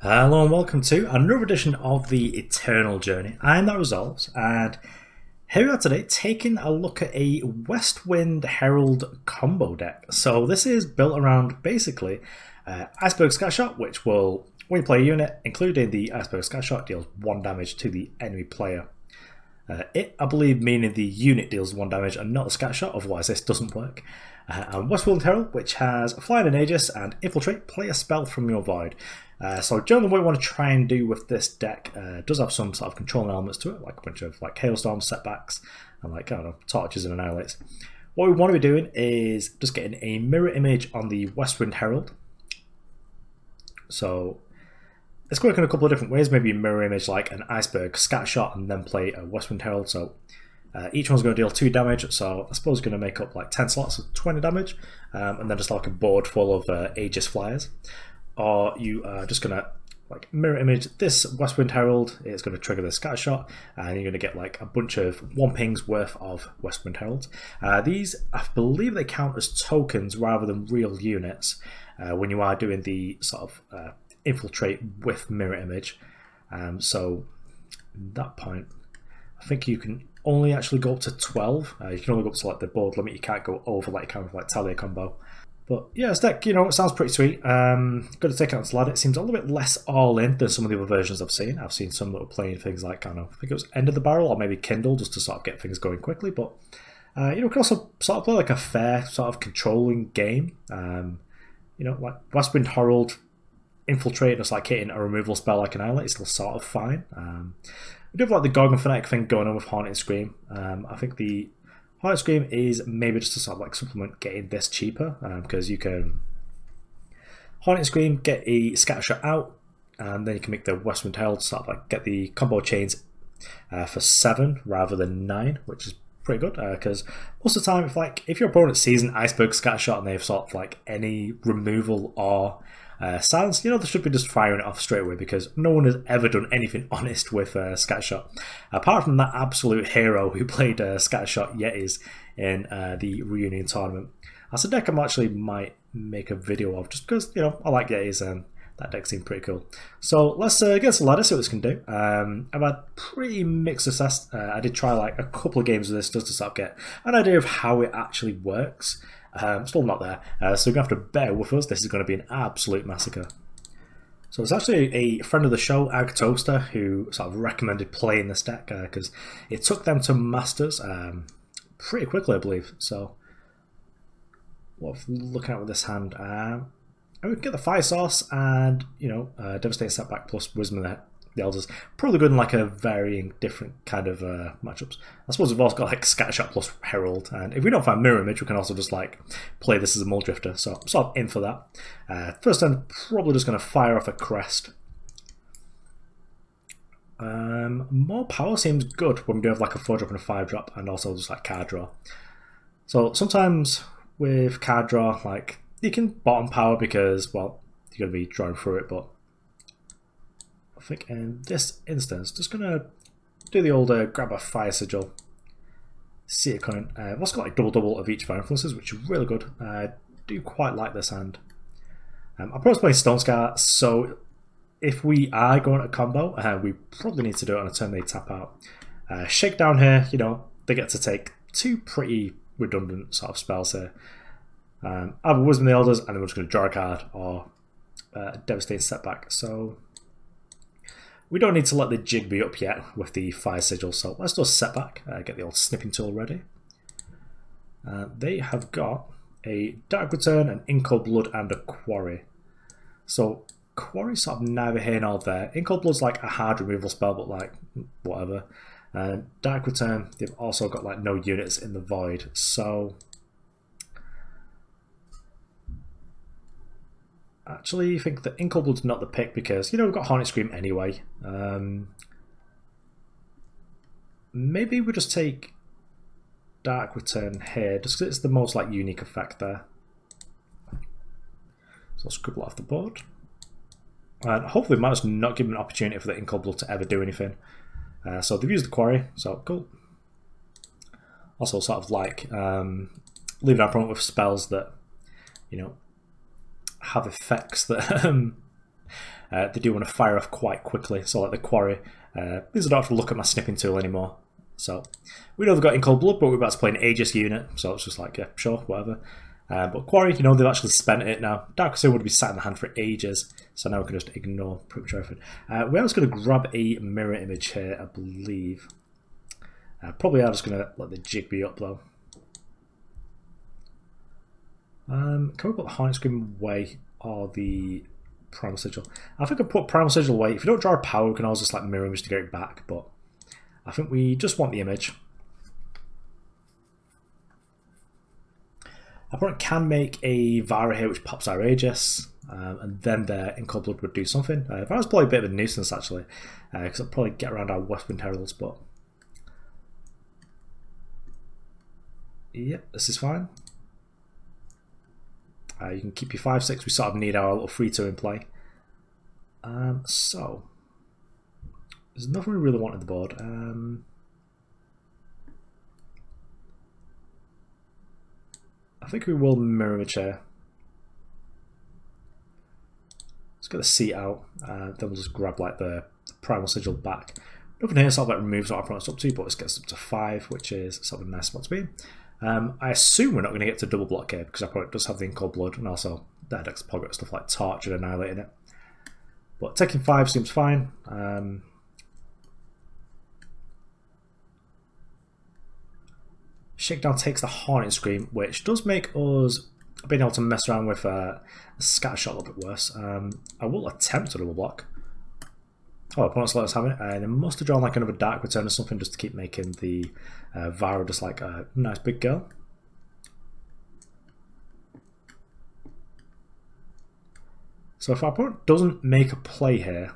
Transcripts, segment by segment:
Hello and welcome to another edition of the Eternal Journey. I'm That Resolves, and here we are today taking a look at a Westwind Herald combo deck. So this is built around basically Iceberg Scattershot, which will, when you play a unit, including the Iceberg Scattershot, deals 1 damage to the enemy player. I believe, meaning the unit deals 1 damage and not the Scattershot, otherwise this doesn't work. And Westwind Herald, which has Flying and Aegis and Infiltrate, play a spell from your void. So generally what we want to try and do with this deck does have some sort of controlling elements to it, like a bunch of Hailstorm, Setbacks, and I don't know, Torches and Annihilates. What we want to be doing is just getting a mirror image on the Westwind Herald. So it's working in a couple of different ways, maybe mirror image like an Iceberg Scattershot and then play a Westwind Herald. So each one's going to deal 2 damage, so I suppose it's going to make up like 10 slots of 20 damage, and then just like a board full of Aegis flyers. Or you are just going to like mirror image this Westwind Herald. It's going to trigger the Scattershot, and you're going to get like a bunch of 1 ping's worth of Westwind Heralds. These, I believe they count as tokens rather than real units when you are doing the sort of infiltrate with mirror image. So at that point, I think you can only actually go up to 12. You can only go up to like the board limit. You can't go over like kind of like Talia combo. But yeah, this deck, it sounds pretty sweet. Got to take it on Slad. It seems a little bit less all-in than some of the other versions I've seen. I've seen some that were playing things like, I think it was End of the Barrel or maybe Kindle, just to sort of get things going quickly. But, we can also sort of play like a fair sort of controlling game. Like Westwind Herald, Infiltrate, just like hitting a removal spell like Annihilate is still sort of fine. We do have like the Gorgon Fanatic thing going on with Haunting Scream. I think the Haunting Scream is maybe just to sort of like supplement getting this cheaper, because you can Haunting Scream, get a Scattershot out, and then you can make the Westwind Herald sort of like get the combo chains for 7 rather than 9, which is pretty good, because most of the time if your opponent sees an Iceberg Scattershot and they've sort of like any removal or silence, they should be just firing it off straight away, because no one has ever done anything honest with Scattershot, apart from that absolute hero who played Scattershot Yetis in the reunion tournament. That's a deck I actually might make a video of, just because I like Yetis and that deck seemed pretty cool. So let's get some ladder, see what this can do. I've had pretty mixed success. I did try like a couple of games of this just to sort of get an idea of how it actually works. Still not there, so you're going to have to bear with us. This is going to be an absolute massacre. So it's actually a friend of the show, Ag Toaster, who sort of recommended playing this deck, because it took them to Masters pretty quickly, I believe. So what if looking at with this hand, and we can get the Fire Source and Devastating Setback plus Wisdom of the Elders. Probably good in like a varying different kind of matchups. I suppose we've also got like Scattershot plus Herald, and if we don't find Mirror Image, we can also just like play this as a Muldrifter. So I'm sort of in for that. First turn, probably just going to fire off a Crest. More power seems good when we do have like a 4-drop and a 5-drop, and also just like card draw. So sometimes with card draw, like you can bottom power because, well, you're going to be drawing through it, but I think in this instance, just going to do the old grab a Fire Sigil, see it Cunning. I've also got like double of each Fire Influences, which is really good. I do quite like this hand. I'm probably playing Stone Scar, so if we are going to combo, we probably need to do it on a turn they tap out. Shakedown here, they get to take 2 pretty redundant sort of spells here. Either Wisdom of the Elders, and then we're just going to draw a card, or Devastating Setback. So we don't need to let the jig be up yet with the Fire Sigil, so let's just Setback, get the old snipping tool ready. They have got a Dark Return, an In Cold Blood, and a Quarry. So Quarry's sort of neither here nor there. In Cold Blood's like a hard removal spell, but like whatever. Dark Return, they've also got like no units in the void, so actually, I think that In Cold Blood's not the pick because, we've got Haunting Scream anyway. Maybe we just take Dark Return here, just because it's the most like unique effect there. So I'll scribble it off the board. And hopefully we might just not give them an opportunity for the In Cold Blood to ever do anything. So they've used the Quarry, so cool. Also sort of like leaving our opponent with spells that, have effects that they do want to fire off quite quickly. So like the Quarry, these I don't have to look at my snipping tool anymore. So we know they've got in cold blood, but we're about to play an Aegis unit, so it's just like, yeah, sure, whatever. But Quarry, you know, they've actually spent it now. Dark Seal would be sat in the hand for ages, so now we can just ignore pretty much everything. We're just going to grab a mirror image here, I believe. Probably are just going to let the jig be up though. Can we put the Hornet Scream away or the Primal Sigil? I think I put Primal Sigil away. If you don't draw a power, we can always just like mirror image to get it back, but I think we just want the image. Opponent can make a Vara here which pops our Aegis, and then their in cold blood would do something. Vara's probably a bit of a nuisance actually, because it'll probably get around our Westwind Heralds, but yep, this is fine. You can keep your 5/6, we sort of need our little 3/2 in play. So, there's nothing we really want on the board. I think we will mirror image here. Let's get the seat out, then we'll just grab like the Primal Sigil back. Nothing here sort of like removes what our opponent's up to, but it gets up to 5, which is sort of a nice spot to be in. I assume we're not going to get to double block here because our opponent does have the in cold blood, and also the Headache's probably got stuff like Torch and Annihilate in it. But taking 5 seems fine. Shakedown takes the Hornet Scream, which does make us being able to mess around with Scattershot a little bit worse. I will attempt to double block. Oh, opponents let us have it. They must have drawn like another Dark Return or something just to keep making the Vara just like a nice big girl. So if our opponent doesn't make a play here,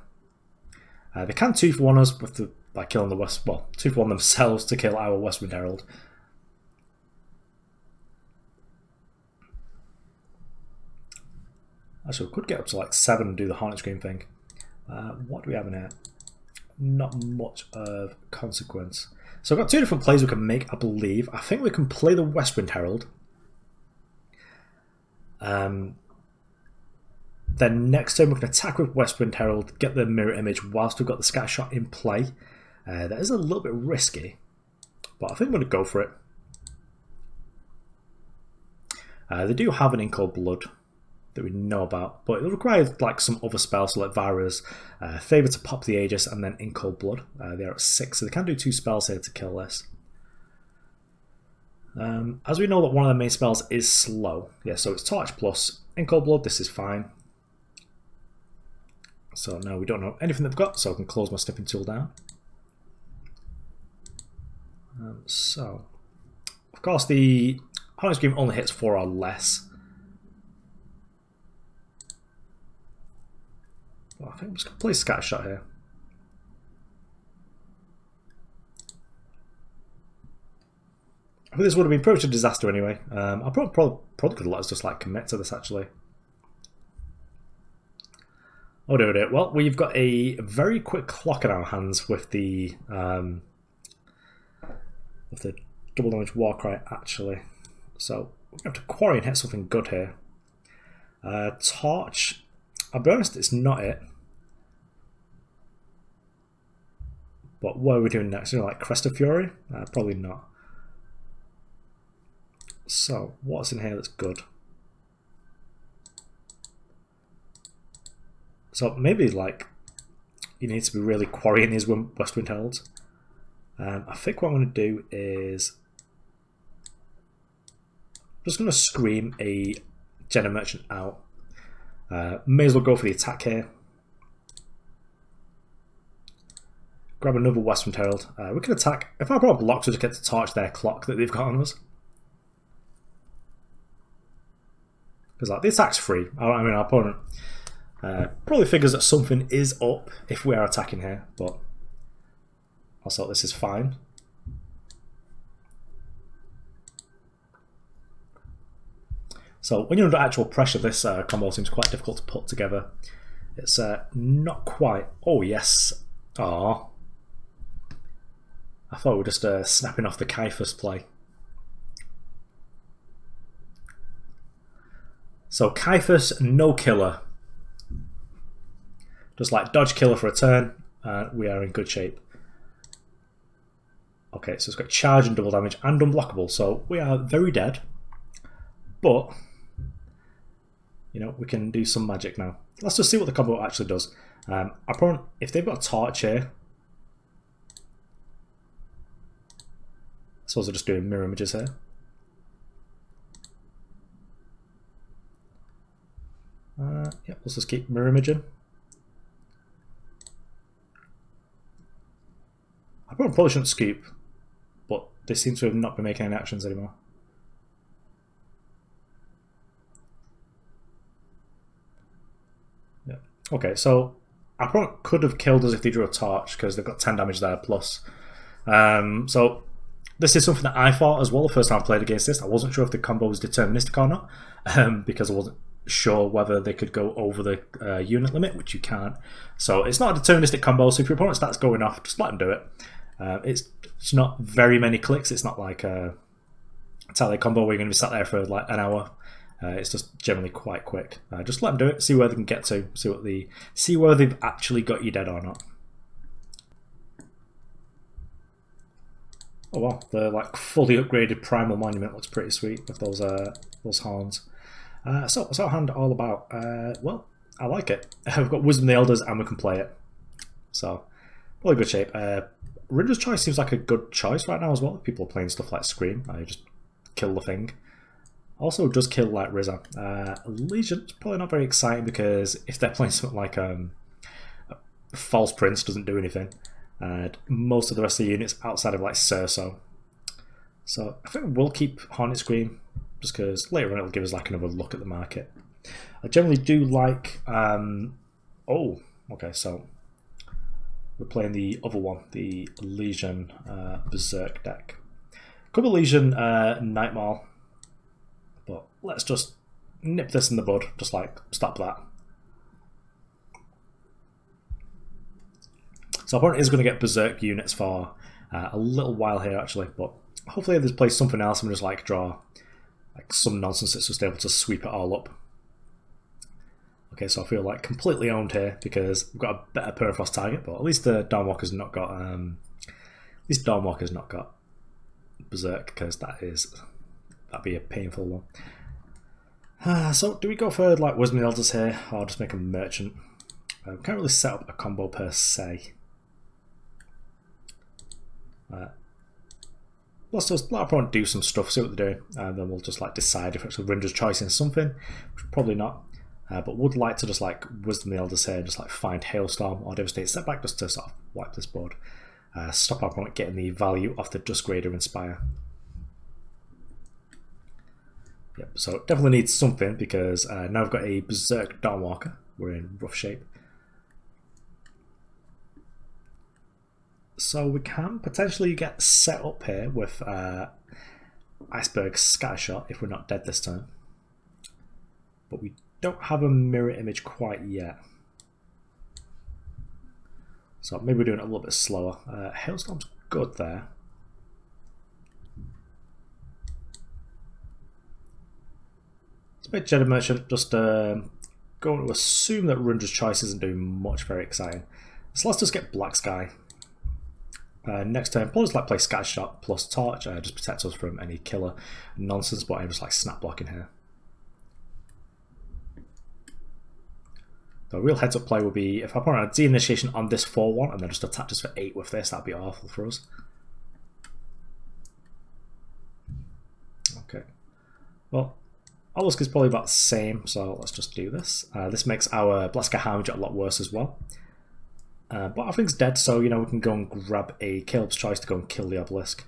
they can 2-for-1 us with the, by killing the West. Well, 2-for-1 themselves to kill our Westwind Herald. Actually, we could get up to like 7 and do the Hornet Scream thing. What do we have in here? Not much of consequence. So I've got 2 different plays we can make, I believe. I think we can play the Westwind Herald. Then next turn we can attack with Westwind Herald, get the mirror image whilst we've got the Scattershot in play. That is a little bit risky, but I think I'm going to go for it. They do have an in cold blood that we know about, but it requires like some other spells, so like Vara's Favour to pop the Aegis and then in cold blood. They're at 6, so they can do 2 spells here to kill this. As we know that one of the main spells is slow, yeah, so it's Torch plus in cold blood. This is fine. So now we don't know anything they've got, so I can close my snipping tool down. So, of course, the Hornet Scream only hits 4 or less. Well, I think I'm just going to play Scattershot here. I think this would have been pretty much a disaster anyway. I probably could have let us just like commit to this actually. Oh dear. Well, we've got a very quick clock in our hands with the double damage Warcry actually. So we're going to have to Quarry and hit something good here. Torch. I'll be honest, it's not it. But what are we doing next? You know, like Crest of Fury? Probably not. So, what's in here that's good? So maybe like you need to be really quarrying these Westwind Heralds. I think what I'm going to do is I'm just going to scream a Jenna Merchant out. May as well go for the attack here. Grab another Westwind Herald. We can attack. If our opponent blocks, we just get to torch their clock that they've got on us. Because like the attack's free. I mean, our opponent probably figures that something is up if we are attacking here, but also this is fine. So when you're under actual pressure, this combo seems quite difficult to put together. It's not quite. Oh yes. Ah. I thought we were just snapping off the Kaifus play. So Kaifus, no killer. Just like dodge killer for a turn, and we are in good shape. Okay, so it's got charge and double damage and unblockable, so we are very dead. But, you know, we can do some magic now. Let's just see what the combo actually does. Our opponent, if they've got a torch here, I suppose they're just doing mirror images here. Yep, let's just keep mirror imaging. Our opponent probably shouldn't scoop, but they seem to have not been making any actions anymore. Yeah. Okay, so our opponent could have killed us if they drew a torch because they've got 10 damage there plus. So this is something that I thought as well the first time I played against this. I wasn't sure if the combo was deterministic or not because I wasn't sure whether they could go over the unit limit, which you can't. So it's not a deterministic combo, so if your opponent starts going off, just let them do it. It's not very many clicks. It's not like a tally combo where you're going to be sat there for like an hour. It's just generally quite quick. Just let them do it, see where they can get to, see whether they've actually got you dead or not. Oh wow, the like fully upgraded Primal Monument looks pretty sweet with those horns. So what's our hand all about? Well, I like it. We've got Wisdom of the Elders and we can play it. So, really good shape. Rindra's Choice seems like a good choice right now as well. People are playing stuff like Scream. Just kill the thing. Also does kill like Rizza. Legion's probably not very exciting because if they're playing something like False Prince doesn't do anything. Most of the rest of the units outside of like Cerso. So I think we'll keep Hornet Scream just because later on it'll give us like another look at the market. I generally do like oh, okay, so we're playing the other one, the Legion Berserk deck. Could be Legion Nightmare, but let's just nip this in the bud, just like stop that. So our opponent is going to get Berserk units for a little while here actually, but hopefully they play something else and just like draw like some nonsense that's just able to sweep it all up. Okay, so I feel like completely owned here because we've got a better Permafrost target, but at least the Dawnwalker's not got Berserk because that'd be a painful one. So do we go for like Wisdom of the Elders here or just make a Merchant? We can't really set up a combo per se. Let's just let our opponent do some stuff, see what they're doing, and then we'll just like decide if it's a Rindra's Choice in something, which probably not. But would like to just like Wisdom of the Elders here, just like find Hailstorm or Devastate Setback just to sort of wipe this board. Stop our opponent getting the value off the Duskgrader Inspire. Yep, so definitely needs something because now I've got a Berserk Dawnwalker. We're in rough shape. So we can potentially get set up here with Iceberg Scattershot if we're not dead this time. But we don't have a mirror image quite yet. So maybe we're doing it a little bit slower. Hailstorm's good there. Let's make Jedi Merchant just going to assume that Rindra's Choice isn't doing much very exciting. So let's just get Black Sky. Next turn, probably just like play Scattershot plus Torch, just protect us from any killer nonsense, but I'm just like snap blocking here. The real heads up play would be if our opponent had de-initiation on this 4-1 and then just attacked us for 8 with this, that'd be awful for us. Okay. Well, Obelisk is probably about the same, so let's just do this. This makes our Black Sky Harbinger a lot worse as well. But I think it's dead, so you know we can go and grab a Kaleb's Choice to go and kill the Obelisk.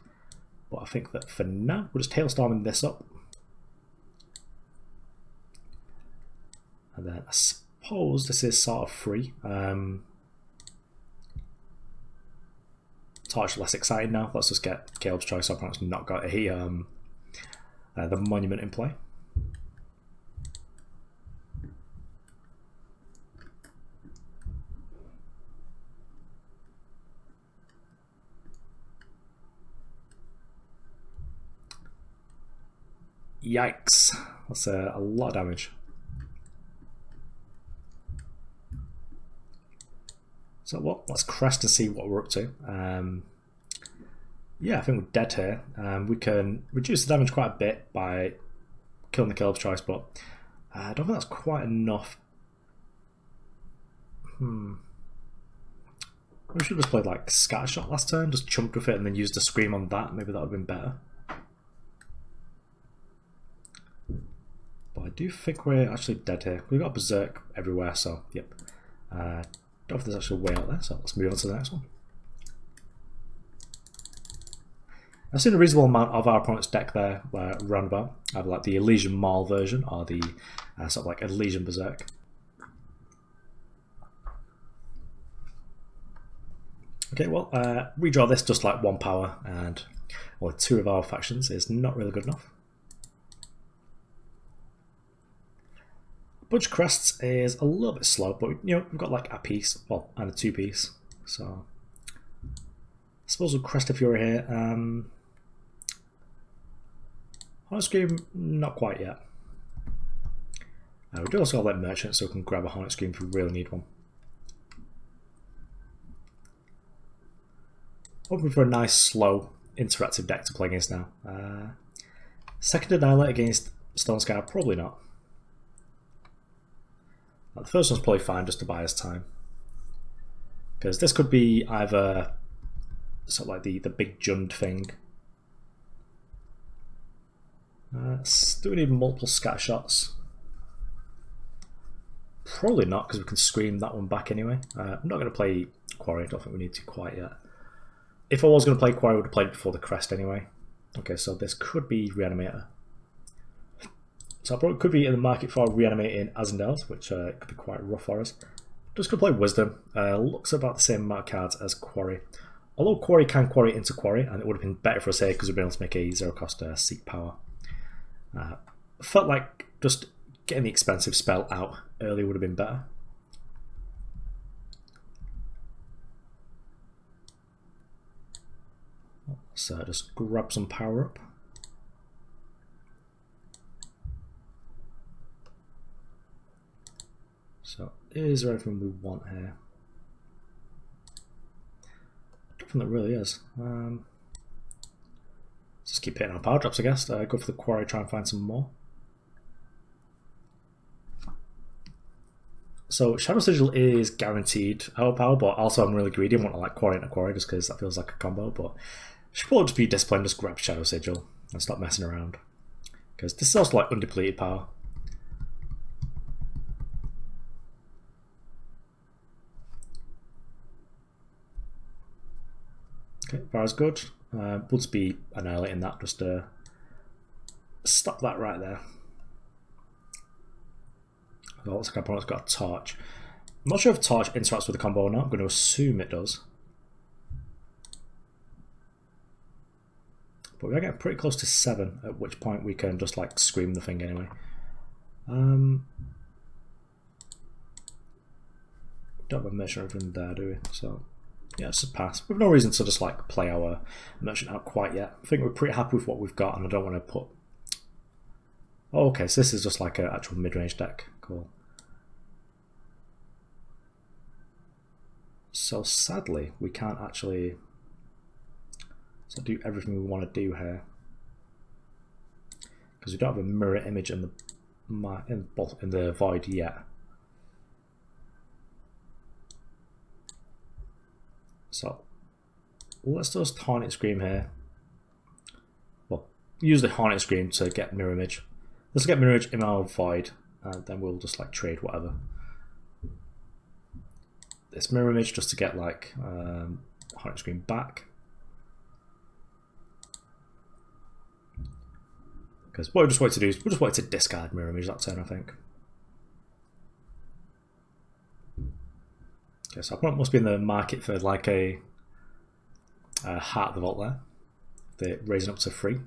But I think that for now, we're just Hailstorming this up. And then I suppose this is sort of free. Torch less exciting now. Let's just get Kaleb's Choice. I've perhaps not got a the Monument in play. Yikes, that's a lot of damage. So what? Let's Crest and see what we're up to. Yeah, I think we're dead here. We can reduce the damage quite a bit by killing the Kaleb's Choice, but I don't think that's quite enough. We should have just played like Scattershot last turn, just chunked with it and then used the Scream on that. Maybe that would have been better. But I do think we're actually dead here. We've got Berserk everywhere, so yep. Don't know if there's actually a way out there, so let's move on to the next one. I've seen a reasonable amount of our opponent's deck there, roundabout. I have like the Elysian Maul version, or the sort of like Elysian Berserk. Okay, well, redraw this just like 1 power, and only 2 of our factions is not really good enough. Bunch of Crests is a little bit slow, but you know, we've got like a piece, well, and a 2-piece, so I suppose we'll Crest if you're here. Hornet Scream, not quite yet. We do also have like Merchant, so we can grab a Hornet Scream if we really need one. Hoping for a nice, slow, interactive deck to play against now. Second Annihilate against Stone Scar, probably not. The first one's probably fine just to buy us time. Because this could be either sort of like the big Jund thing. Do we need multiple Scattershots? Probably not, because we can Scream that one back anyway. I'm not going to play Quarry, I don't think we need to quite yet. If I was going to play Quarry, I would have played it before the Crest anyway. Okay, so this could be Reanimator. So I probably could be in the market for Reanimating Azendels, which could be quite rough for us. Just going to play Wisdom. Looks about the same amount of cards as Quarry. Although Quarry can Quarry into Quarry, and it would have been better for us here because we've been able to make a 0-cost Seek Power. Felt like just getting the expensive spell out early would have been better. So just grab some power up. So is there anything we want here? I don't think there really is. Just keep hitting our power drops, I guess. Go for the Quarry, try and find some more. So Shadow Sigil is guaranteed our power, but also I'm really greedy and want to like Quarry into Quarry just because that feels like a combo. But should probably just be disciplined, just grab Shadow Sigil and stop messing around. Because this is also like undepleted power. Okay, Vara's good. We'll just be annihilating that, just to stop that right there. Well, looks like our opponent's got a Torch. I'm not sure if Torch interacts with the combo or not. I'm going to assume it does. But we're getting pretty close to 7, at which point we can just like Scream the thing anyway. Don't have a Merchant or anything there, do we? So yeah, it's a pass. We've no reason to just like play our Merchant out quite yet. I think we're pretty happy with what we've got, and I don't want to put... Oh, okay, so this is just like an actual mid-range deck. Cool. So sadly, we can't actually do everything we want to do here because we don't have a mirror image in the void yet. So let's just Hornet Scream here. Well, use the Hornet Scream to get mirror image. Let's get mirror image in our void, and then we'll just like trade whatever. This mirror image just to get like Hornet Scream back. Because what we just want to do is we'll just want to discard mirror image that turn, I think. Okay, so our opponent must be in the market for like a Heart of the Vault there. They're raising up to 3.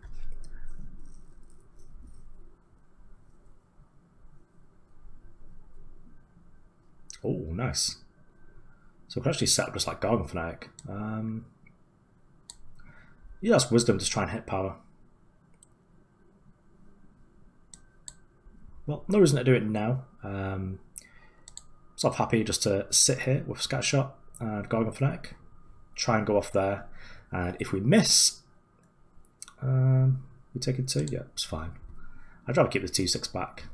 Oh, nice. So we can actually set up just like Gorgon Fanatic. Yeah, that's Wisdom to try and hit power. Well, no reason to do it now. So I'm happy just to sit here with Scattershot and Gorgon Fanatic. Try and go off there, and if we miss, we take it 2. Yeah, it's fine. I'd rather keep the 2/6 back.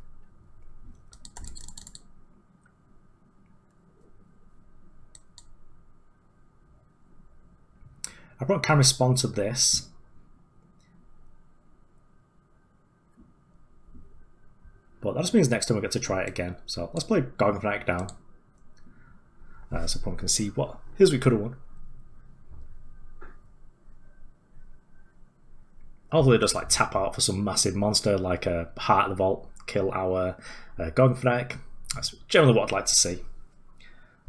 Our opponent can respond to this. But that just means next time we get to try it again. So let's play Gorgon Fanatic down. So opponent can see what here's we could have won. Although they just like tap out for some massive monster like a Heart of the Vault, kill our Gorgon Fanatic. That's generally what I'd like to see.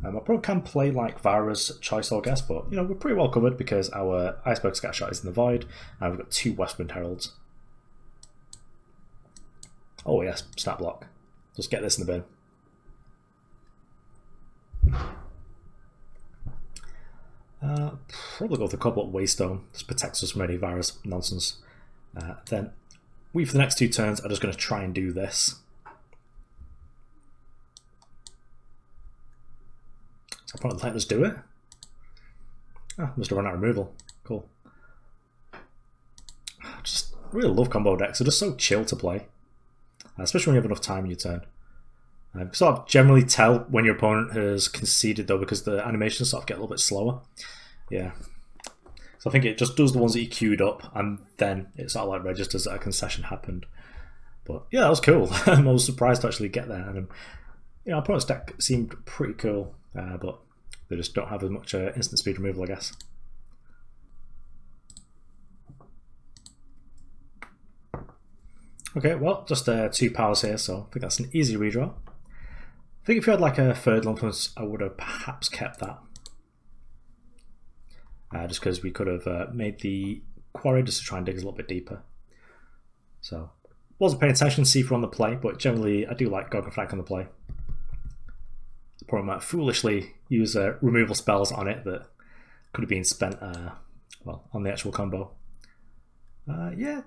I probably can play like Vara's Choice, I guess, but you know, we're pretty well covered because our Iceberg Scattershot is in the void, and we've got 2 Westwind Heralds. Oh yes, snap block. Just get this in the bin. Probably go with the Cobalt Waystone. This protects us from any Vara's nonsense. Then we, for the next 2 turns, are just going to try and do this. So I'll probably let us do it. Ah, must have run out of removal. Cool. I just really love combo decks. They're just so chill to play. Especially when you have enough time in your turn. Sort of generally tell when your opponent has conceded though, because the animations sort of get a little bit slower. Yeah. So I think it just does the ones that you queued up, and then it sort of like registers that a concession happened. But yeah, that was cool. I was surprised to actually get there. And you know, our opponent's deck seemed pretty cool, but they just don't have as much instant speed removal, I guess. Okay, well, just 2 powers here, so I think that's an easy redraw. I think if you had like a third influence, I would have perhaps kept that. Just because we could have made the Quarry just to try and dig us a little bit deeper. So, wasn't paying attention to Seafer on the play, but generally I do like Gorgon Fanatic on the play. Probably might foolishly use removal spells on it that could have been spent well, on the actual combo. Yeah.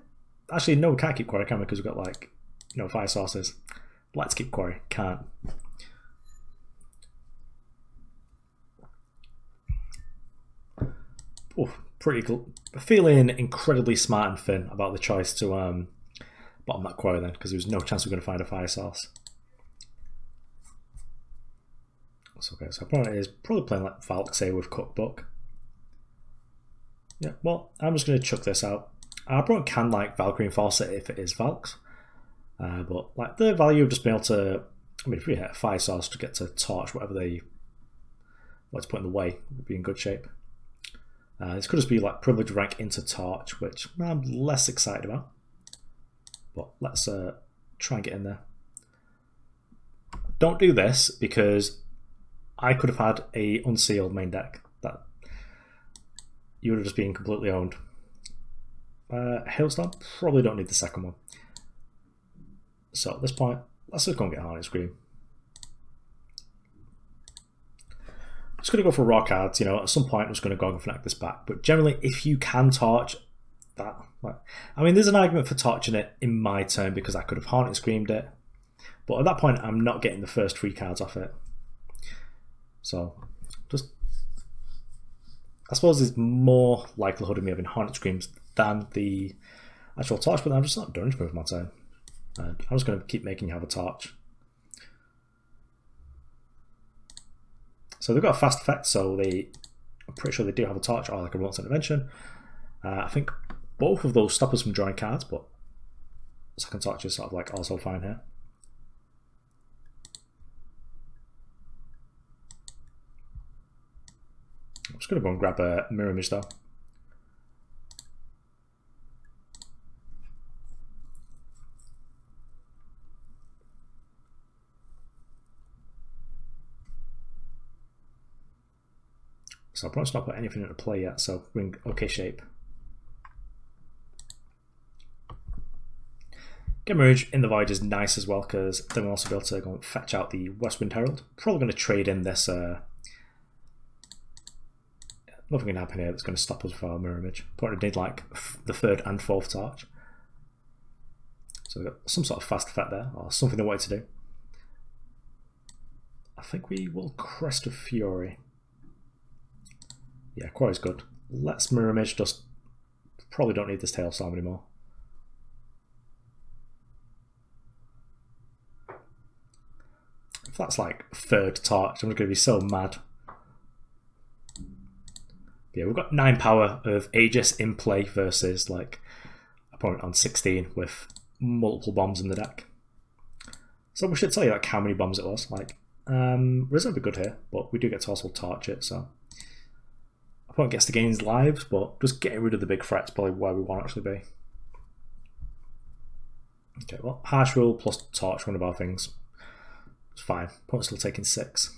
Actually, no, we can't keep Quarry, can we? Because we've got, like, you know, 5 sources. Let's keep Quarry. Can't. Oh, pretty cool. Feeling incredibly smart and thin about the choice to bottom that Quarry then, because there was no chance we were going to find a fire source. That's okay. So our opponent is probably playing like Valk, say, with Cookbook. Yeah, well, I'm just going to chuck this out. Our opponent can like Valkyrie Enforce it if it is Valks, but like the value of just being able to, I mean, if we hit a 5 source to get to torch whatever they want to put in the way, would be in good shape. This could just be like privilege rank into torch, which I'm less excited about. But let's try and get in there. Don't do this because I could have had a unsealed main deck that you would have just been completely owned. Hailstorm, probably don't need the second one. So at this point, let's just go and get Harness Scream. Just going to go for raw cards, you know, at some point I'm just going to Gorgon Fanatic this back. But generally, if you can torch that, like, I mean, there's an argument for torching it in my turn because I could have Haunted Screamed it. But at that point, I'm not getting the first 3 cards off it. So, just, I suppose there's more likelihood of me having Haunted Screams than the actual torch, but I'm just not doing anything with my turn. And I'm just going to keep making you have a torch. So they've got a fast effect, so I'm pretty sure they do have a torch or like a remote intervention. I think both of those stop us from drawing cards, but second torch is sort of like also fine here. I'm just going to go and grab a mirror image though. So I've probably not put anything into play yet, so we're in okay shape. Get Mirage in the Void is nice as well, because then we'll also be able to go and fetch out the Westwind Herald. Probably going to trade in this. Nothing can happen here that's going to stop us from our mirror image. Probably need like the 3rd and 4th torch. So we've got some sort of fast effect there, or something they wanted to do. I think we will Crest of Fury. Yeah, Quarry's good. Let's Mirror Image, just probably don't need this Hailstorm anymore. If that's like third torch, I'm going to be so mad. Yeah, we've got 9 power of Aegis in play versus like opponent on 16 with multiple bombs in the deck. So we should tell you like how many bombs it was. Like, Rindra would be good here, but we do get to also torch it, so opponent gets to gain lives, but just getting rid of the big threat's probably where we want to actually be. Okay, well, Harsh Rule plus torch, one of our things. It's fine. Opponent's still taking 6.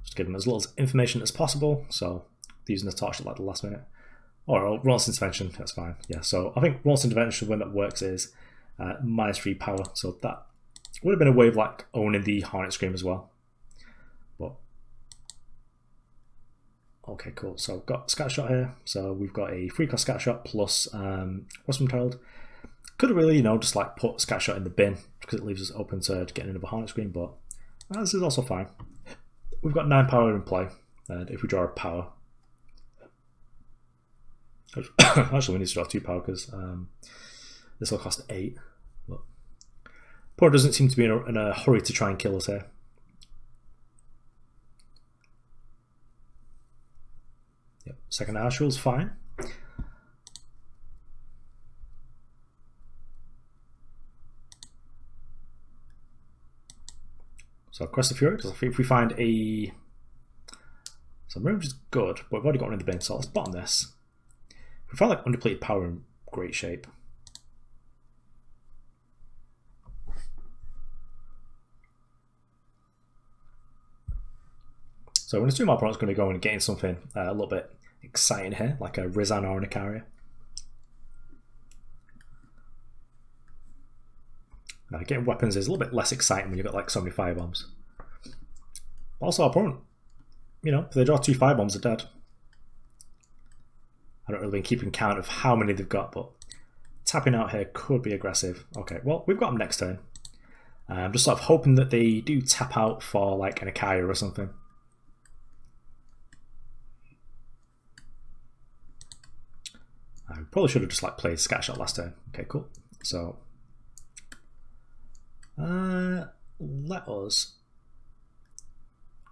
Just give them as little information as possible, so using the torch at like the last minute. Or Roll's Intervention, that's fine. Yeah, so I think Roll's Intervention, when that works, is -3 power, so that would have been a way of like owning the Hornet Scream as well. But okay, cool. So I've got Scattershot here. So we've got a 3-cost Scattershot plus Westwind Herald. Could have really, you know, just like put Scattershot in the bin because it leaves us open to getting another Hornet Scream, but this is also fine. We've got 9 power in play, and if we draw a power, actually we need to draw 2 power because this will cost 8. But opponent doesn't seem to be in a hurry to try and kill us here. Yep, second Harsh Rule's fine. So Crest of Fury, because I think if we find a... So Mirror is good, but we've already got one in the bin, so let's bottom this. If we find like undepleted power in great shape. So when it's 2 more opponent's going to go and getting something a little bit exciting here, like a Rizan or an Icaria. Getting weapons is a little bit less exciting when you've got like so many firebombs. Also, our opponent, you know, if they draw 2 firebombs, they're dead. I don't really been keeping count of how many they've got, but tapping out here could be aggressive. Okay, well, we've got them next turn. I'm just sort of hoping that they do tap out for like an Icaria or something. I probably should have just like played Scattershot last turn. Okay, cool. So let us.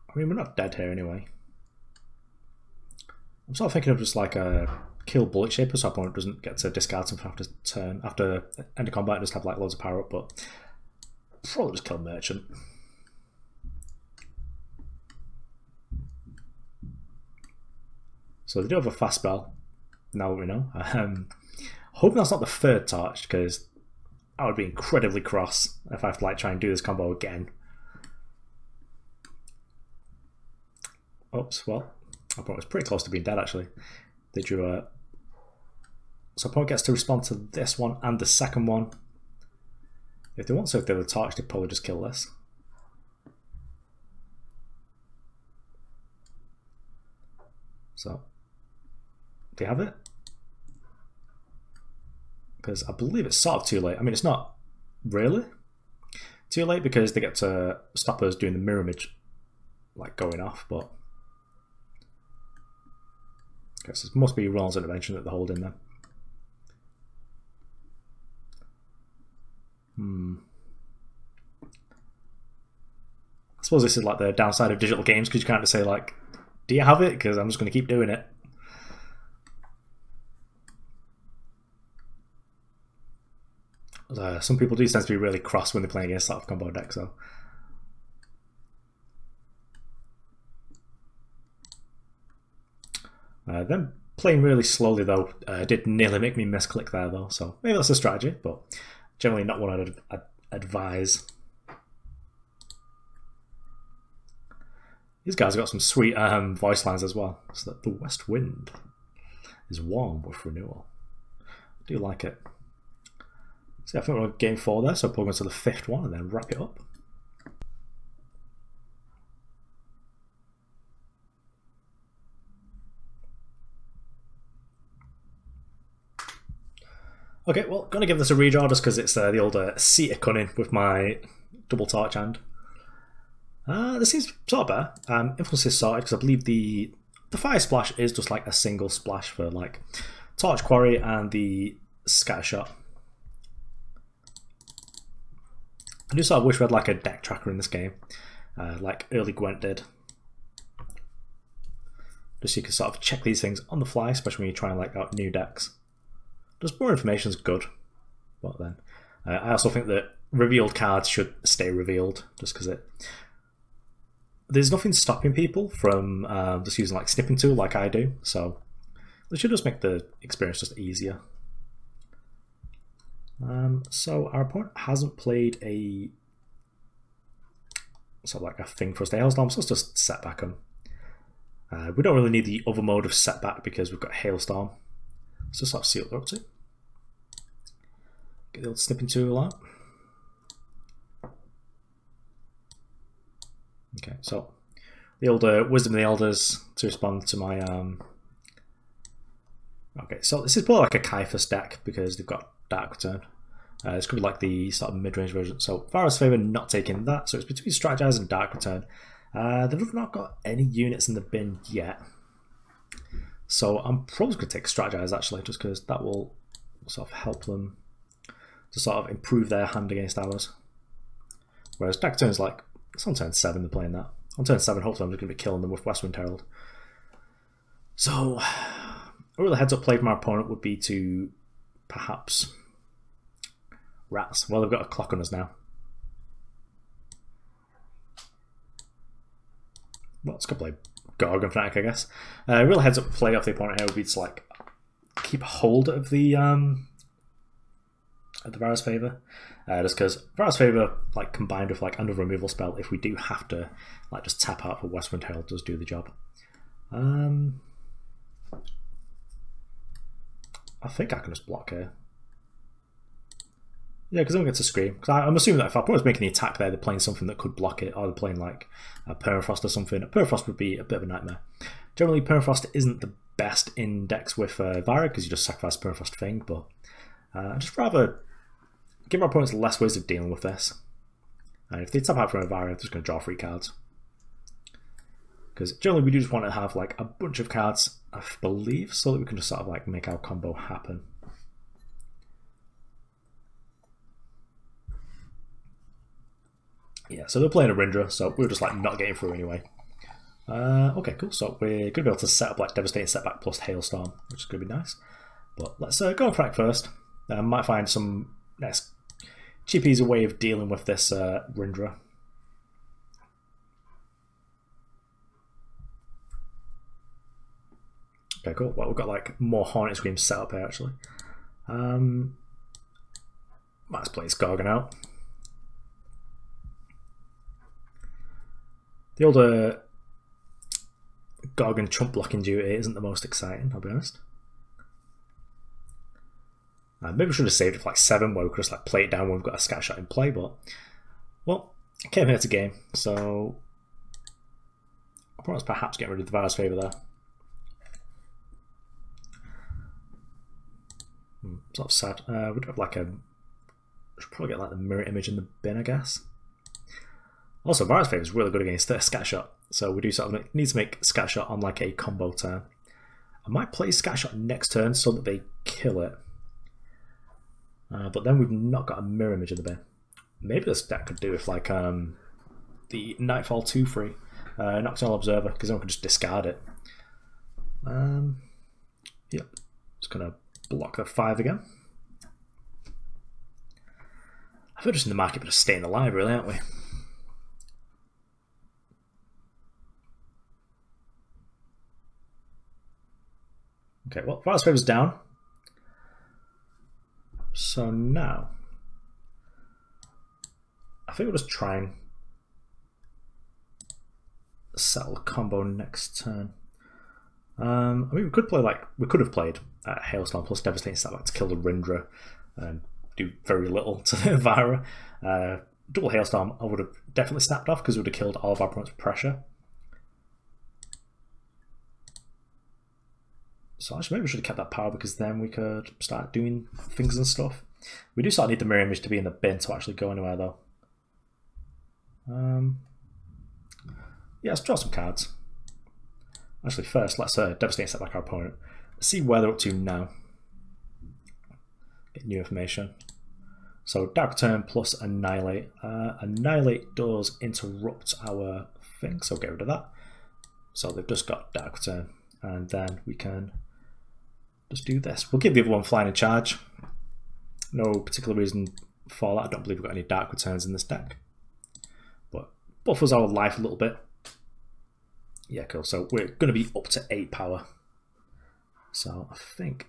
I mean, we're not dead here anyway. I'm sort of thinking of just like a kill Bullet Shaper so our opponent doesn't get to discard something after turn, after end of combat, and just have like loads of power up, but probably just kill Merchant. So they do have a fast spell, now that we know. Hoping that's not the 3rd torch, because I would be incredibly cross if I have to like try and do this combo again. Oops, well, our opponent was pretty close to being dead actually. They drew a... So opponent gets to respond to this one and the second one. If they want to, if they were torch, they'd probably just kill this. So, do you have it? Because I believe it's sort of too late. I mean, it's not really too late because they get to stop us doing the mirror image, like going off, but I guess it must be Roll's Intervention that they're holding there. I suppose this is like the downside of digital games because you can't just say like, do you have it? Because I'm just going to keep doing it. Some people do tend to be really cross when they're playing against that combo deck, so. Them playing really slowly though did nearly make me misclick there though, so maybe that's a strategy, but generally not one I'd advise. These guys have got some sweet voice lines as well. So that the west wind is warm with renewal. I do like it. So I think we're on game 4 there, so we'll go to the 5th one and then wrap it up. Okay, well, going to give this a redraw just because it's the old seat of Cunning with my double torch hand. This seems sort of better. Influence is sorted because I believe the Fire Splash is just like a single splash for like Torch, Quarry and the Scattershot. I do sort of wish we had like a deck tracker in this game, like early Gwent did. Just so you can sort of check these things on the fly, especially when you're trying like out new decks. Just more information is good. But then, I also think that revealed cards should stay revealed, just because there's nothing stopping people from just using like snipping tool like I do. So they should just make the experience just easier. So our opponent hasn't played a sort of like a thing for us to Hailstorm, so let's just Setback them. We don't really need the other mode of Setback because we've got Hailstorm. Let's just sort of see what they're up to. Get the old snipping tool out. Okay, so the old Wisdom of the Elders to respond to my Okay, so this is probably like a Kaifas deck because they've got Dark Return. This could be like the sort of mid-range version. So Varus Favor not taking that, so it's between Strategize and Dark Return. They've not got any units in the bin yet. So I'm probably going to take Strategize actually, just because that will sort of help them to sort of improve their hand against ours. Whereas Dark Return is like, it's on turn 7 they're playing that. On turn 7 hopefully I'm just going to be killing them with Westwind Herald. So a real heads up play from our opponent would be to perhaps Rats. Well, they've got a clock on us now. Well, let's go play Gorgon Fanatic, I guess. Real heads up play off the opponent here would be to like keep hold of the Varus Favor. Just because Varus Favor, like combined with like another removal spell, if we do have to like just tap out for Westwind Herald, does do the job. I think I can just block here. Yeah, because I don't get to scream. Because I'm assuming that if our opponent's making the attack there, they're playing something that could block it, or they're playing like a Permafrost or something. A Permafrost would be a bit of a nightmare. Generally, Permafrost isn't the best in decks with Vira, because you just sacrifice Permafrost thing, but I'd just rather give our opponents less ways of dealing with this. And if they tap out from a Vira, they're just going to draw 3 cards. Because generally we do just want to have like a bunch of cards, I believe, so that we can just sort of like make our combo happen. Yeah, so they're playing a Rindra, so we're just like not getting through anyway. Okay, cool. So we're going to be able to set up like Devastating Setback plus Hailstorm, which is going to be nice. But let's go on Fanatic first. Might find some nice cheap, easy way of dealing with this Rindra. Okay, cool. Well, we've got like more Hornet Screams set up here actually. Might just play this Gorgon out. The older Gorgon chump blocking duty isn't the most exciting, I'll be honest. Maybe we should have saved it for like 7 where we could just like play it down when we've got a Scattershot in play, but well, I came here to game, so I'll probably perhaps get rid of the Varus Favor there. Sort of sad. We'd have like a. Should probably get like the mirror image in the bin, I guess. Also, Varus Favor is really good against Scattershot, so we do sort of need to make Scattershot on like a combo turn. I might play Scattershot next turn so that they kill it, but then we've not got a mirror image in the bin. Maybe this deck could do with like the Nightfall 2/3 Nocturnal Observer, because then we can just discard it. Yep, just gonna block the 5 again. I feel just in the market, but just staying alive, really, aren't we? Okay, well, Varus Favor's down. So now, I think we'll just try and settle a combo next turn. I mean, we could play like we could have played Hailstorm plus Devastating Setback to kill the Rindra and do very little to the Vira. Double Hailstorm, I would have definitely snapped off because it would have killed all of our opponent's pressure. So actually, maybe we should have kept that power because then we could start doing things and stuff. We do sort of need the mirror image to be in the bin to actually go anywhere though. yeah, let's draw some cards. Actually, first, let's Devastate Setback our opponent. See where they're up to now. Get new information. So, Dark Return plus Annihilate. Annihilate does interrupt our thing, so get rid of that. So, they've just got Dark Return. And then we can just do this. We'll give the other one Flying in Charge. No particular reason for that. I don't believe we've got any Dark Returns in this deck. But buffers our life a little bit. Yeah, cool. So we're going to be up to 8 power. So I think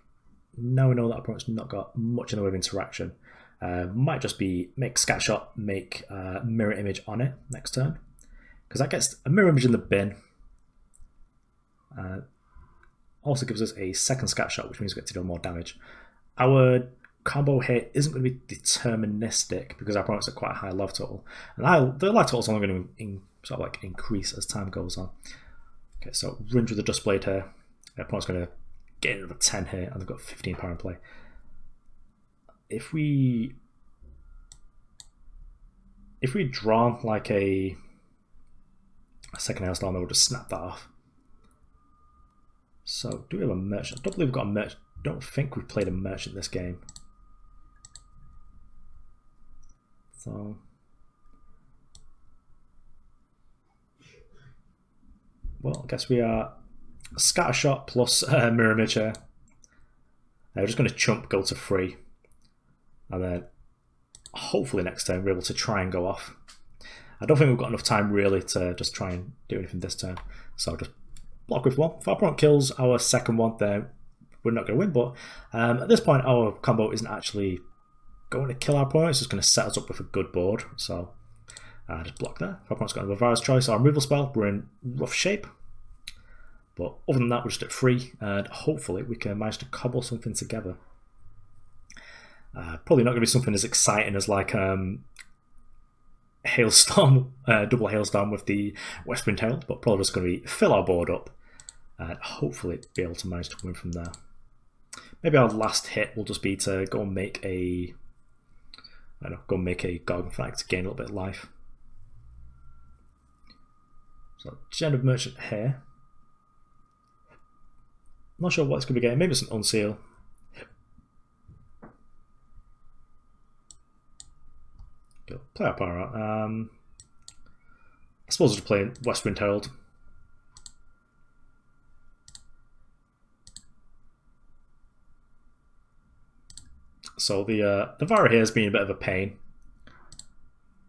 now we know that our opponent's not got much in the way of interaction. Might just be make Scattershot, make Mirror Image on it next turn. Because that gets a Mirror Image in the bin. Also gives us a second Scattershot, which means we get to deal more damage. Our combo here isn't going to be deterministic because our opponents are quite a high life total. And the life total is only going to sort of like increase as time goes on. Okay, so Rindra the Dustblade here. Our opponent's going to get another 10 here, and they've got 15 power in play. If we draw like a second Hailstorm, then we'll just snap that off. So, do we have a merchant? I don't believe we've got a merchant. I don't think we've played a merchant this game. So, well, I guess we are Scattershot plus Mirror Image here. We're just going to chump, go to 3. And then, hopefully next turn we're able to try and go off. I don't think we've got enough time really to just try and do anything this turn. So just block with 1. If our opponent kills our second one, then we're not going to win. But at this point, our combo isn't actually going to kill our opponent. It's just going to set us up with a good board. So just block there. If our opponent's got another Virus Choice or removal spell, we're in rough shape. But other than that, we're just at 3. And hopefully we can manage to cobble something together. Probably not going to be something as exciting as like Hailstorm, double Hailstorm with the Westwind Herald, but probably just going to be fill our board up and hopefully be able to manage to win from there. Maybe our last hit will just be to go and make a, I don't know, go and make a Gorgon Fanatic to gain a little bit of life. So Gen of Merchant here. Not sure what it's going to be getting. Maybe it's an Unseal. Go play our power out. I suppose we're just playing Westwind Herald. So the Vara here has been a bit of a pain.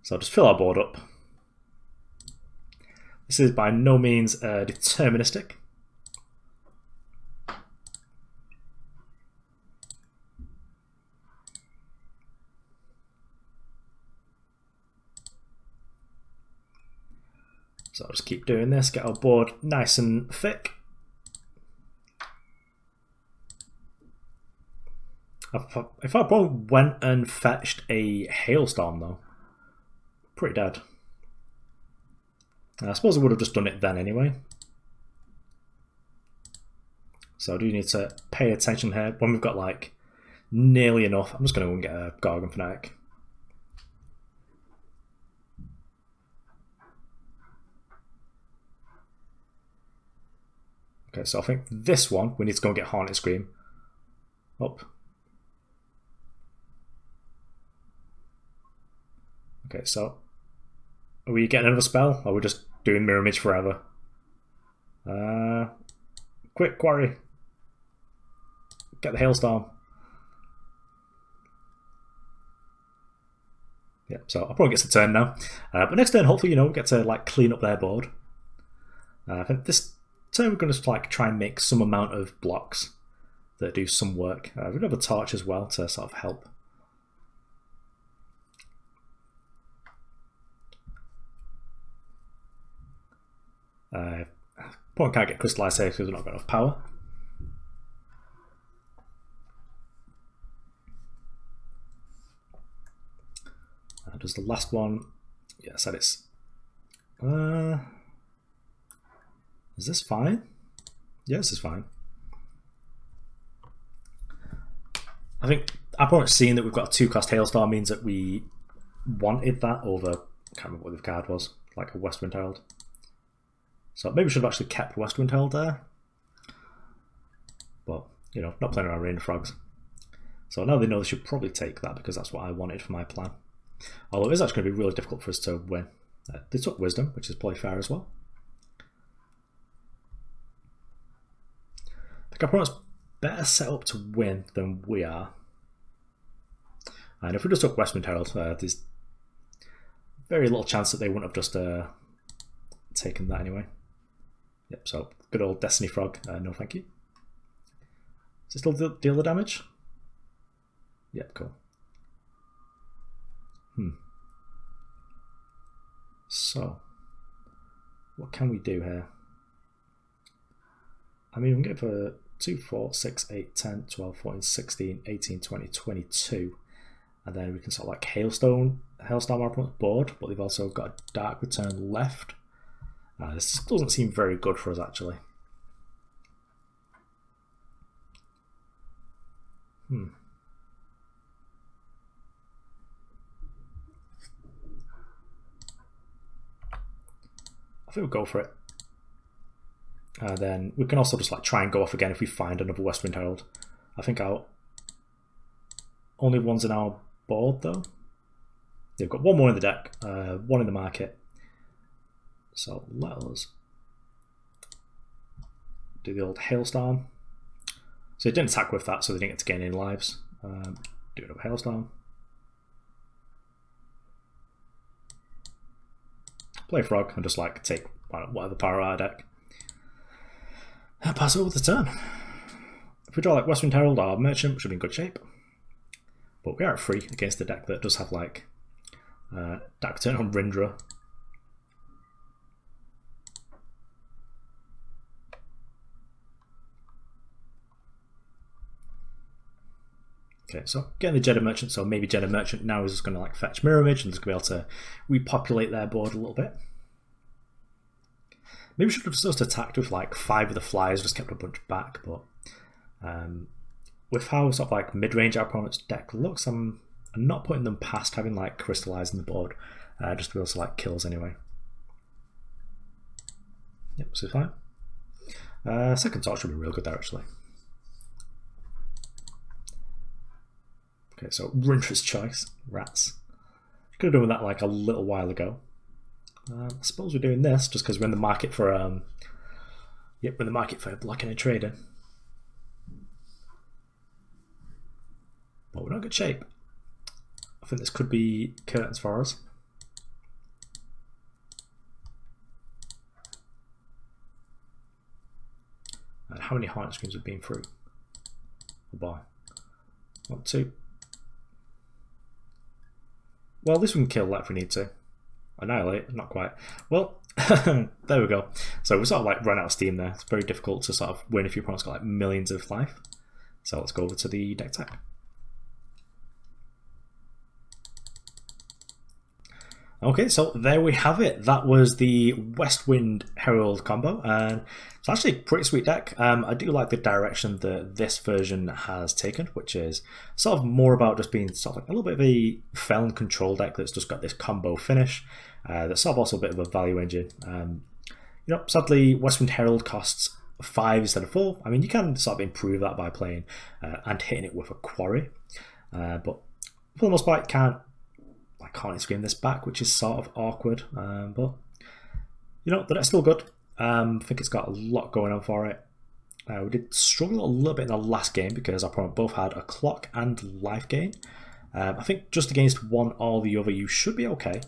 So I'll just fill our board up. This is by no means deterministic. So I'll just keep doing this, get our board nice and thick. If our opponent went and fetched a Hailstorm though, pretty dead. I suppose I would have just done it then anyway. So I do need to pay attention here. When we've got like nearly enough, I'm just going to go and get a Gorgon Fanatic. Okay, so I think this one, we need to go and get Haunted Scream. Up. Okay, so are we getting another spell, or are we just doing Mirror Image forever? Quick, Quarry. Get the Hailstorm. Yeah, so I'll probably get the turn now. But next turn, hopefully, we get to like clean up their board. I think this turn we're going to like try and make some amount of blocks that do some work. We've got a torch as well to sort of help. Opponent can't get crystallized here because we've not got enough power. Does the last one? Yeah, I said it's. Is this fine? Yeah, this is fine. I think our opponent seeing that we've got a 2-cost Hailstorm means that we wanted that over. I can't remember what the card was, like a Westwind Herald. So maybe we should have actually kept Westwind Herald there. But, you know, not playing around Rain Frogs. So now they know they should probably take that because that's what I wanted for my plan. Although it is actually going to be really difficult for us to win. They took Wisdom, which is probably fair as well. I think our opponent's better set up to win than we are. And if we just took Westwind Herald, there's very little chance that they wouldn't have just taken that anyway. Yep, so good old Destiny Frog, no thank you. Does it still deal the damage? Yep, cool. So, what can we do here? I mean, we can go for 2, 4, 6, 8, 10, 12, 14, 16, 18, 20, 22. And then we can sort of like Hailstorm our opponent's board, but they've also got a Dark Return left. This doesn't seem very good for us, actually. I think we'll go for it. Then we can also just like try and go off again if we find another Westwind Herald. I think our only one's in our board though. They've got one more in the deck, one in the market. So let us do the old Hailstorm. So it didn't attack with that, so they didn't get to gain any lives. Do another Hailstorm. Play Frog and just like take whatever power out of our deck. And pass over the turn. If we draw like Westwind Herald or Merchant, we should be in good shape. But we are at 3 against the deck that does have like Dark Return on Rindra. Okay, so getting the Jeddah Merchant, so maybe Jeddah Merchant now is just going to like fetch Mirror Image and just going to be able to repopulate their board a little bit. Maybe we should have just attacked with like 5 of the flyers, just kept a bunch back, but with how sort of like mid-range our opponent's deck looks, I'm not putting them past having like Crystallize in the board, just to be able to like kills anyway. Yep, so fine. Second Torch should be real good there actually. Okay, so Rindra's Choice, rats. Could have done that like a little while ago. I suppose we're doing this just because we're in the market for we're in the market for blocking and trading. But we're not in good shape. I think this could be curtains for us. And how many Hornet Screams have been through? Oh boy. 1, 2. Well, this one can kill that if we need to. Annihilate, not quite. Well, there we go. So we sort of like run out of steam there. It's very difficult to sort of win if your opponent's got like millions of life. So let's go over to the deck tech. Okay, so there we have it. That was the Westwind Herald combo, and it's actually a pretty sweet deck. I do like the direction that this version has taken, which is sort of more about just being sort of like a little bit of a Felon control deck that's just got this combo finish. That's sort of also a bit of a value engine. You know, sadly, Westwind Herald costs 5 instead of 4. I mean, you can sort of improve that by playing and hitting it with a Quarry, but for the most part, you can't like Hornet Scream this back, which is sort of awkward, but you know, the deck's still good. I think it's got a lot going on for it. We did struggle a little bit in the last game because our opponent both had a clock and life gain. I think just against one or the other you should be okay.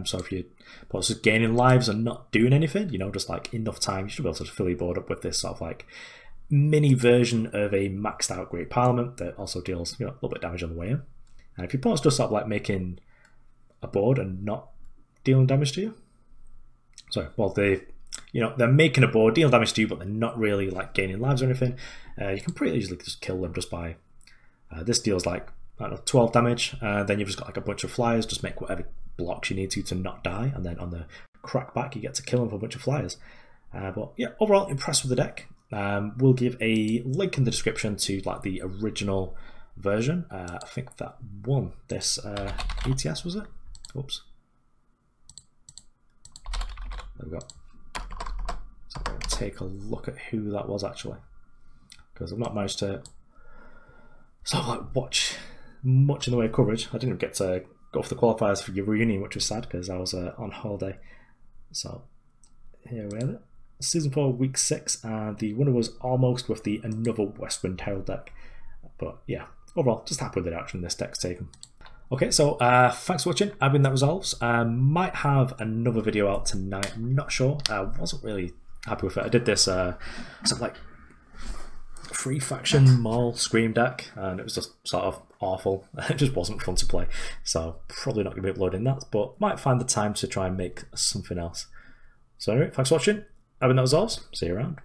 So if you just gaining lives and not doing anything, you know, just like enough time, you should be able to fill your board up with this sort of like mini version of a maxed out Great Parliament that also deals, you know, a little bit of damage on the way in. And if your opponent's just sort of like making a board and not dealing damage to you, sorry, well they're making a board, dealing damage to you, but they're not really like gaining lives or anything, you can pretty easily just kill them just by this deals like, I don't know, 12 damage, then you've just got like a bunch of flyers, just make whatever blocks you need to not die, and then on the crack back you get to kill them for a bunch of flyers. But yeah, overall impressed with the deck. We'll give a link in the description to like the original version. I think that won this ETS, was it? Oops. There we go. take a look at who that was actually, because I've not managed to sort of like watch much in the way of coverage. I didn't get to go for the qualifiers for your reunion, which was sad because I was on holiday. So here we have it. Season 4, Week 6, and the winner was almost with the another Westwind Herald deck. But yeah, overall, just happy with the direction this deck's taken. Okay, so thanks for watching. I've been That Resolves. Might have another video out tonight, I'm not sure. I wasn't really happy with it. I did this sort of like 3-faction Maul Scream deck, and it was just sort of awful. It just wasn't fun to play. So probably not going to be uploading that, but might find the time to try and make something else. So anyway, thanks for watching. I've been That Resolves. See you around.